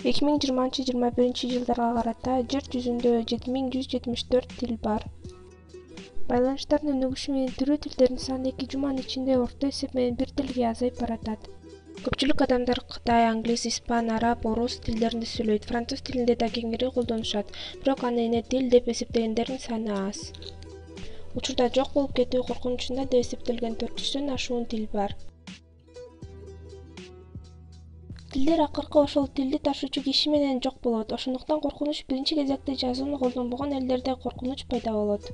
2020-21 жылдарга карата жер жүзүндө 7174 тил бар. Байланыштардын өнүгүшү менен тирүү тилдердин саны 2 жуманын ичинде орто эсеп менен 1 тилге азайып баратат. Көпчүлүк адамдар кытай, англис, испан, араб, орус тилдеринде сүйлөйт. Француз тилинде да кеңири колдонушат, бирок аны эне тил деп эсептегендердин саны аз. Учурда жок болуп кетүү коркунучунда деп эсептелген 400дөн ашуун тил бар. Тилдер акыркы ошол тилди ташуучу киши менен жок болот. Ошондуктан коркунуч биринчи кезекте жазууну колдонбогон элдерде коркунуч пайда болот.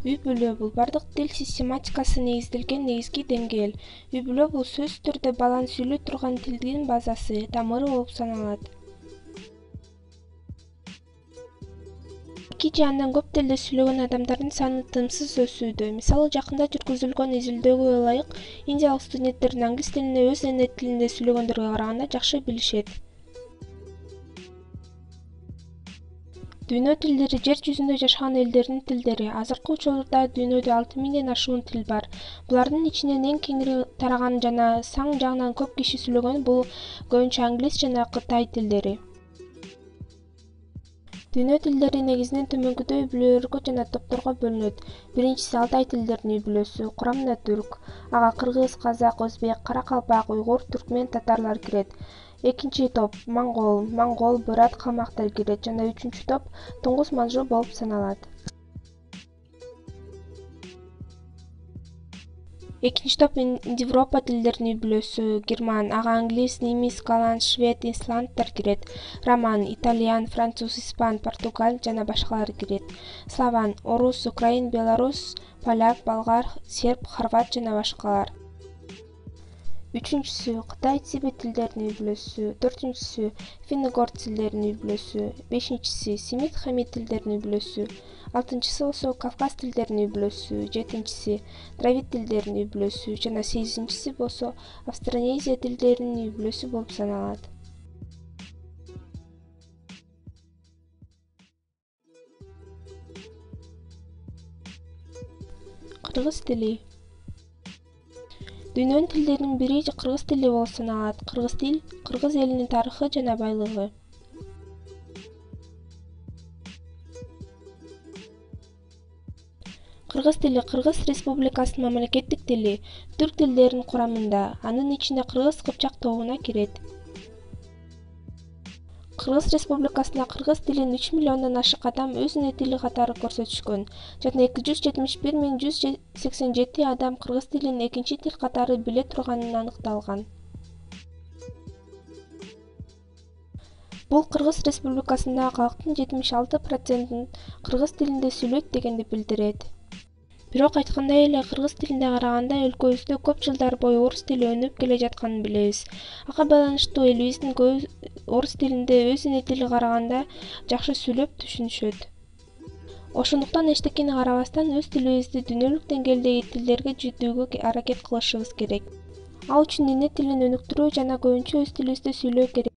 Үй-бүлө бул бардык тил систематикасы негизделген негизги деңгээл. Үй-бүлө бул сөзсүз түрдө баланын сүйлөй турган тилдин базасы, тамыры болуп саналат. Эки же андан көп тилде сүйлөгөн адамдардын саны тынымсыз өсүүдө. Мисалы, жакында жүргүзүлгөн изилдөөгө ылайык, индиялык студенттердин англис тилине өз эне тилинде сүйлөгөндөргө караганда жакшы билишет. Дүйнө тилдери жер жүзүндө жашаган элдердин тилдери. Азыркы учурда дүйнөдө 6000ден ашуун тил бар. Булардын ичинен эң кеңири тараган жана сан жагынан көп киши сүйлөгөн бул көбүнчө англис жана кытай тилдери. Дүйнө тилдери негизинен төмөнкүдөй үй-бүлөлөргө жана топторго бөлүнөт. Биринчиси Алтай тилдеринин үй-бүлөсү, курамына түрк, ага кыргыз, казак, өзбек, каракалпак, уйгур, түркмен, татарлар кирет. Экинчи топ монгол, бөрат, калмактар кирет жана үчүнчү топ туңгус манжу болуп саналат. Экинчи топ Индевропа тилдеринин үй-бүлөсү, герман, ага англис, немис, голланд, швед, исландтар кирет. Роман, итальян, француз, испан, португал жана башкалар кирет. Славян, орус, украин, белорус, поляк, болгар, серб, хорват жана башкалар. Үчүнчүсү Кытай тибет тилдеринин үй-бүлөсү, төртүнчүсү финно-угор тилдеринин үй-бүлөсү, бешинчиси семит-хамит тилдеринин үй-бүлөсү, алтынчысы болсо Кавказ тилдеринин үй-бүлөсү, жетинчиси дравид тилдеринин үй-бүлөсү жана сегизинчиси болсо Австронезия тилдеринин үй-бүлөсү болуп саналат. Кыргыз тили. Дүйнөнүн тилдеринин бири кыргыз тили болуп саналат. Кыргыз тил — кыргыз элинин тарыхы жана байлыгы. Кыргыз тили Кыргыз Республикасынын мамлекеттик тили. Түрк тилдеринин курамында, анын ичинде кыргыз кыпчак тобуна кирет. Кыргыз Республикасында кыргыз тилин 3 миллиондон ашык адам өз эне тили катары көрсөтүшкөн жана 271.187 адам кыргыз тилин экинчи тил катары биле турганын аныкталган. Бул Кыргыз Республикасындагы калктын 76% кыргыз тилинде сүйлөйт дегенди билдирет. Бирок айткандай эле кыргыз тилине караганда өлкөбүздө көп жылдар бою орус тили өнүгүп келе жатканын билебиз. Ага байланыштуу элибиздин көбү орус тилинде өз эне тили караганда жакшы сүйлөп түшүнүшөт. Ошондуктан эчтекени карабастан өз тилибизди дүйнөлүк деңгээлдеги тилдерге жетүүгө аракет кылышыбыз керек. Ал үчүн эне тилин өнүктүрүү жана көбүнчө өз тилибизде сүйлөө керек.